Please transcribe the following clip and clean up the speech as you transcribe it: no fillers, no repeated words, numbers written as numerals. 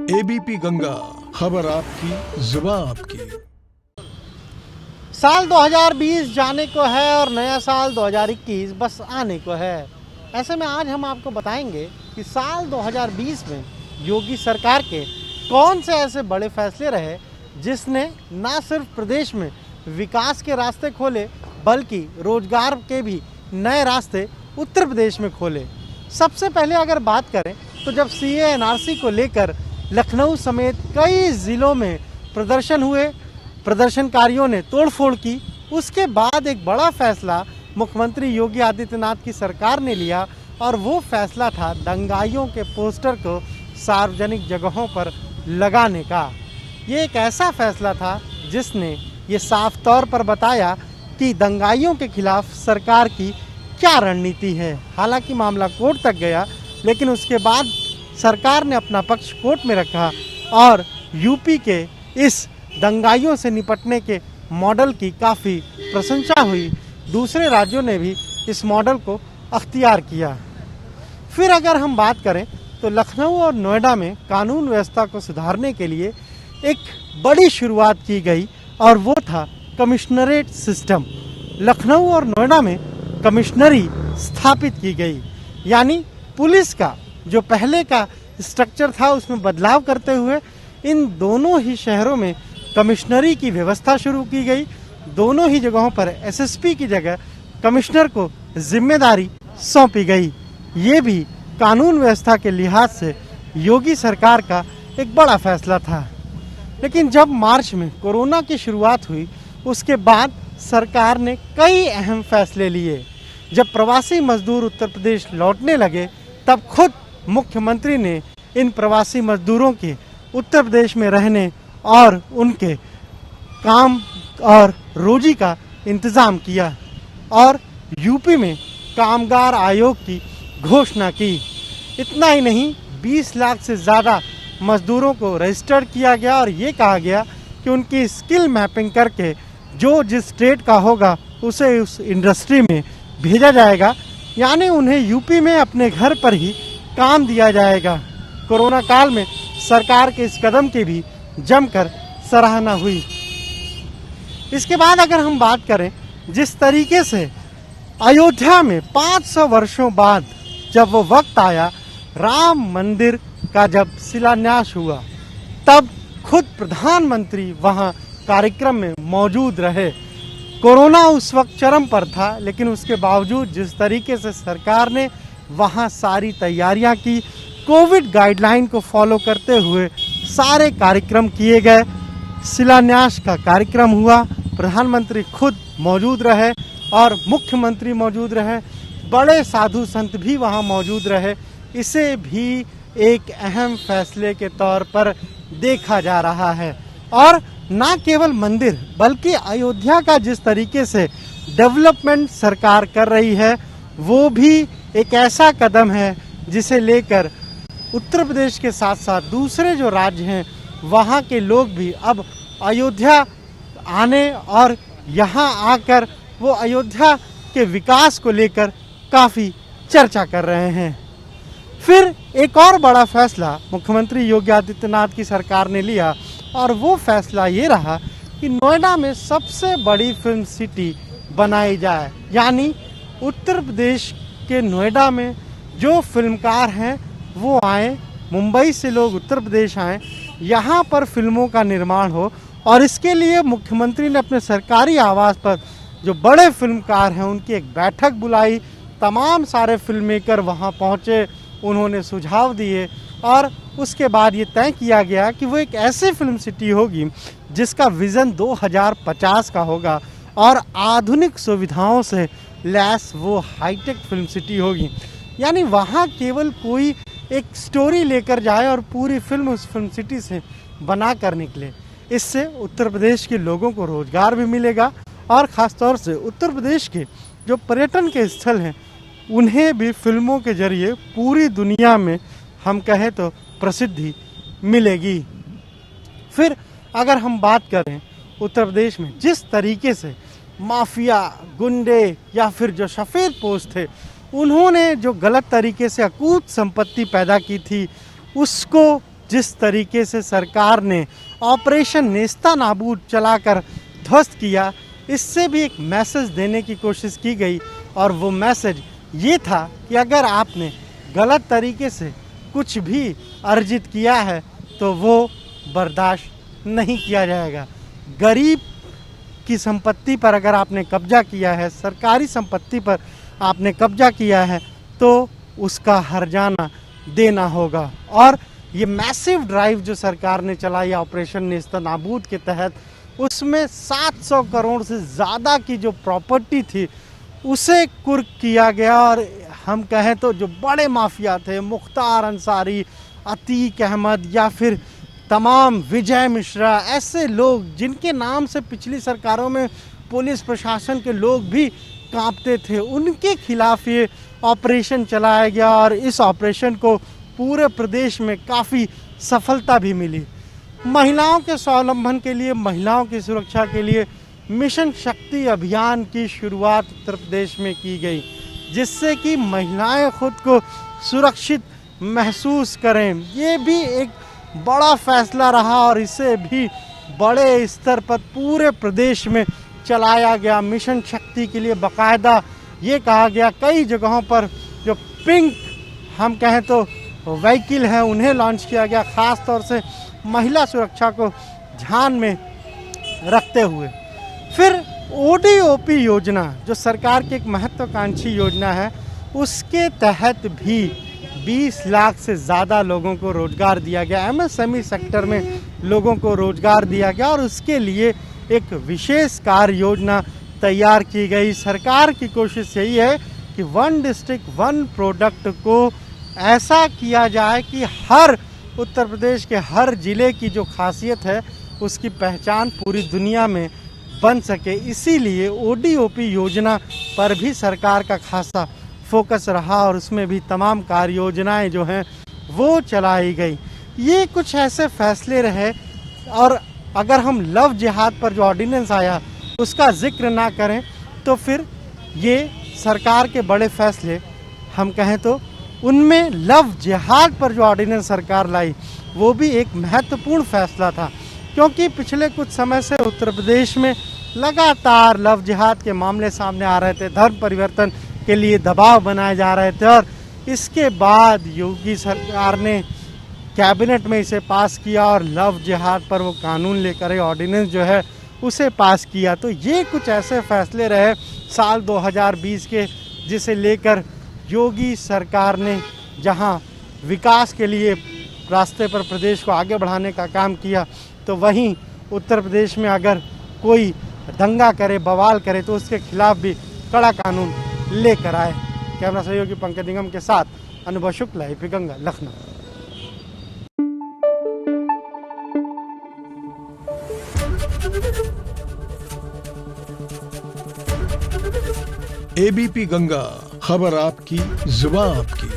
ABP Ganga, खबर आपकी, जुबान आपकी। साल 2020 जाने को है और नया साल 2021 बस आने को है। ऐसे में आज हम आपको बताएंगे कि साल 2020 में योगी सरकार के कौन से ऐसे बड़े फैसले रहे जिसने ना सिर्फ प्रदेश में विकास के रास्ते खोले बल्कि रोजगार के भी नए रास्ते उत्तर प्रदेश में खोले। सबसे पहले अगर बात करें तो जब सीए एनआरसी को लेकर लखनऊ समेत कई ज़िलों में प्रदर्शन हुए, प्रदर्शनकारियों ने तोड़फोड़ की, उसके बाद एक बड़ा फैसला मुख्यमंत्री योगी आदित्यनाथ की सरकार ने लिया और वो फैसला था दंगाइयों के पोस्टर को सार्वजनिक जगहों पर लगाने का। ये एक ऐसा फैसला था जिसने ये साफ तौर पर बताया कि दंगाइयों के खिलाफ सरकार की क्या रणनीति है। हालांकि मामला कोर्ट तक गया, लेकिन उसके बाद सरकार ने अपना पक्ष कोर्ट में रखा और यूपी के इस दंगाइयों से निपटने के मॉडल की काफ़ी प्रशंसा हुई। दूसरे राज्यों ने भी इस मॉडल को अख्तियार किया। फिर अगर हम बात करें तो लखनऊ और नोएडा में कानून व्यवस्था को सुधारने के लिए एक बड़ी शुरुआत की गई और वो था कमिश्नरेट सिस्टम। लखनऊ और नोएडा में कमिश्नरी स्थापित की गई, यानी पुलिस का जो पहले का स्ट्रक्चर था उसमें बदलाव करते हुए इन दोनों ही शहरों में कमिश्नरी की व्यवस्था शुरू की गई। दोनों ही जगहों पर एसएसपी की जगह कमिश्नर को जिम्मेदारी सौंपी गई। ये भी कानून व्यवस्था के लिहाज से योगी सरकार का एक बड़ा फैसला था। लेकिन जब मार्च में कोरोना की शुरुआत हुई उसके बाद सरकार ने कई अहम फैसले लिए। जब प्रवासी मजदूर उत्तर प्रदेश लौटने लगे तब खुद मुख्यमंत्री ने इन प्रवासी मजदूरों के उत्तर प्रदेश में रहने और उनके काम और रोजी का इंतज़ाम किया और यूपी में कामगार आयोग की घोषणा की। इतना ही नहीं, 20 लाख से ज़्यादा मजदूरों को रजिस्टर्ड किया गया और ये कहा गया कि उनकी स्किल मैपिंग करके जो जिस स्टेट का होगा उसे उस इंडस्ट्री में भेजा जाएगा, यानी उन्हें यूपी में अपने घर पर ही काम दिया जाएगा। कोरोना काल में सरकार के इस कदम की भी जमकर सराहना हुई। इसके बाद अगर हम बात करें जिस तरीके से अयोध्या में 500 वर्षों बाद जब वो वक्त आया राम मंदिर का जब शिलान्यास हुआ, तब खुद प्रधानमंत्री वहां कार्यक्रम में मौजूद रहे। कोरोना उस वक्त चरम पर था, लेकिन उसके बावजूद जिस तरीके से सरकार ने वहां सारी तैयारियां की, कोविड गाइडलाइन को फॉलो करते हुए सारे कार्यक्रम किए गए। शिलान्यास का कार्यक्रम हुआ, प्रधानमंत्री खुद मौजूद रहे और मुख्यमंत्री मौजूद रहे, बड़े साधु संत भी वहां मौजूद रहे। इसे भी एक अहम फैसले के तौर पर देखा जा रहा है। और ना केवल मंदिर बल्कि अयोध्या का जिस तरीके से डेवलपमेंट सरकार कर रही है वो भी एक ऐसा कदम है जिसे लेकर उत्तर प्रदेश के साथ साथ दूसरे जो राज्य हैं वहाँ के लोग भी अब अयोध्या आने और यहाँ आकर वो अयोध्या के विकास को लेकर काफ़ी चर्चा कर रहे हैं। फिर एक और बड़ा फैसला मुख्यमंत्री योगी आदित्यनाथ की सरकार ने लिया और वो फैसला ये रहा कि नोएडा में सबसे बड़ी फिल्म सिटी बनाई जाए, यानी उत्तर प्रदेश के नोएडा में जो फिल्मकार हैं वो आए, मुंबई से लोग उत्तर प्रदेश आएँ, यहाँ पर फिल्मों का निर्माण हो। और इसके लिए मुख्यमंत्री ने अपने सरकारी आवास पर जो बड़े फिल्मकार हैं उनकी एक बैठक बुलाई, तमाम सारे फिल्म मेकर वहाँ पहुँचे, उन्होंने सुझाव दिए और उसके बाद ये तय किया गया कि वो एक ऐसी फिल्म सिटी होगी जिसका विज़न 2050 का होगा और आधुनिक सुविधाओं से लैस वो हाईटेक फिल्म सिटी होगी। यानी वहाँ केवल कोई एक स्टोरी लेकर जाए और पूरी फिल्म उस फिल्म सिटी से बना कर निकले। इससे उत्तर प्रदेश के लोगों को रोजगार भी मिलेगा और ख़ासतौर से उत्तर प्रदेश के जो पर्यटन के स्थल हैं उन्हें भी फिल्मों के जरिए पूरी दुनिया में हम कहें तो प्रसिद्धि मिलेगी। फिर अगर हम बात करें उत्तर प्रदेश में जिस तरीके से माफिया, गुंडे या फिर जो सफ़ेद पोश थे उन्होंने जो गलत तरीके से अकूत संपत्ति पैदा की थी उसको जिस तरीके से सरकार ने ऑपरेशन नेस्ता नाबूद चलाकर ध्वस्त किया, इससे भी एक मैसेज देने की कोशिश की गई। और वो मैसेज ये था कि अगर आपने गलत तरीके से कुछ भी अर्जित किया है तो वो बर्दाश्त नहीं किया जाएगा। गरीब की संपत्ति पर अगर आपने कब्जा किया है, सरकारी संपत्ति पर आपने कब्जा किया है, तो उसका हर्जाना देना होगा। और ये मैसिव ड्राइव जो सरकार ने चलाई ऑपरेशन नेस्ता नाबूद के तहत, उसमें 700 करोड़ से ज़्यादा की जो प्रॉपर्टी थी उसे कुर्क किया गया। और हम कहें तो जो बड़े माफिया थे, मुख्तार अंसारी, अतीक अहमद या फिर तमाम विजय मिश्रा, ऐसे लोग जिनके नाम से पिछली सरकारों में पुलिस प्रशासन के लोग भी कांपते थे, उनके खिलाफ ये ऑपरेशन चलाया गया। और इस ऑपरेशन को पूरे प्रदेश में काफ़ी सफलता भी मिली। महिलाओं के स्वावलंबन के लिए, महिलाओं की सुरक्षा के लिए मिशन शक्ति अभियान की शुरुआत उत्तर प्रदेश में की गई, जिससे कि महिलाएं खुद को सुरक्षित महसूस करें। ये भी एक बड़ा फैसला रहा और इसे भी बड़े स्तर पर पूरे प्रदेश में चलाया गया। मिशन शक्ति के लिए बाकायदा ये कहा गया, कई जगहों पर जो पिंक हम कहें तो व्हीकल है उन्हें लॉन्च किया गया, ख़ास तौर से महिला सुरक्षा को ध्यान में रखते हुए। फिर ODOP योजना जो सरकार की एक महत्वाकांक्षी योजना है, उसके तहत भी 20 लाख से ज़्यादा लोगों को रोज़गार दिया गया। MSME सेक्टर में लोगों को रोज़गार दिया गया और उसके लिए एक विशेष कार्य योजना तैयार की गई। सरकार की कोशिश यही है कि 1 डिस्ट्रिक्ट 1 प्रोडक्ट को ऐसा किया जाए कि हर उत्तर प्रदेश के हर ज़िले की जो खासियत है उसकी पहचान पूरी दुनिया में बन सके। इसीलिए ODOP योजना पर भी सरकार का खासा फोकस रहा और उसमें भी तमाम कार्य योजनाएँ जो हैं वो चलाई गई। ये कुछ ऐसे फैसले रहे। और अगर हम लव जिहाद पर जो ऑर्डिनेंस आया उसका जिक्र ना करें तो फिर ये सरकार के बड़े फैसले हम कहें तो उनमें लव जिहाद पर जो ऑर्डिनेंस सरकार लाई वो भी एक महत्वपूर्ण फैसला था, क्योंकि पिछले कुछ समय से उत्तर प्रदेश में लगातार लव जिहाद के मामले सामने आ रहे थे, धर्म परिवर्तन के लिए दबाव बनाए जा रहे थे। और इसके बाद योगी सरकार ने कैबिनेट में इसे पास किया और लव जिहाद पर वो कानून लेकर ऑर्डिनेंस जो है उसे पास किया। तो ये कुछ ऐसे फैसले रहे साल 2020 के, जिसे लेकर योगी सरकार ने जहां विकास के लिए रास्ते पर प्रदेश को आगे बढ़ाने का काम किया, तो वहीं उत्तर प्रदेश में अगर कोई दंगा करे, बवाल करे, तो उसके खिलाफ भी कड़ा कानून लेकर आए। कैमरा सहयोगी पंकज निगम के साथ अनुभव शुक्ला, AP गंगा, लखनऊ। ABP गंगा, खबर आपकी, जुबान आपकी।